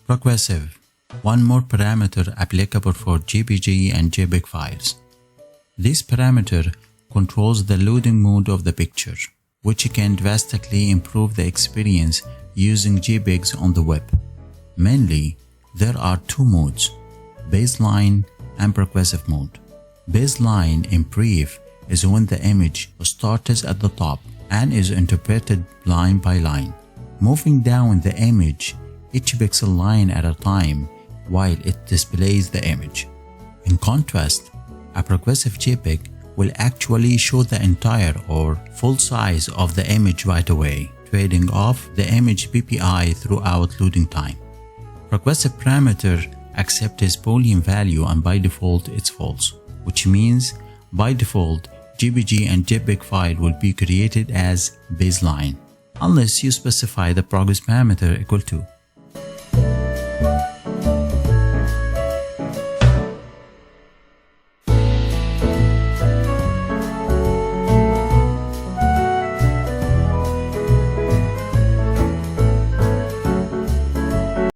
Progressive. One more parameter applicable for JPG and JPEG files. This parameter controls the loading mode of the picture, which can drastically improve the experience using JPEGs on the web. Mainly, there are two modes, baseline and progressive mode. Baseline, in brief, is when the image starts at the top and is interpreted line by line, moving down the image each pixel line at a time while it displays the image. In contrast, a progressive JPEG will actually show the entire or full size of the image right away, trading off the image PPI throughout loading time. Progressive parameter accepts Boolean value and by default it's false, which means by default JPG and JPEG file will be created as baseline, unless you specify the progress parameter equal to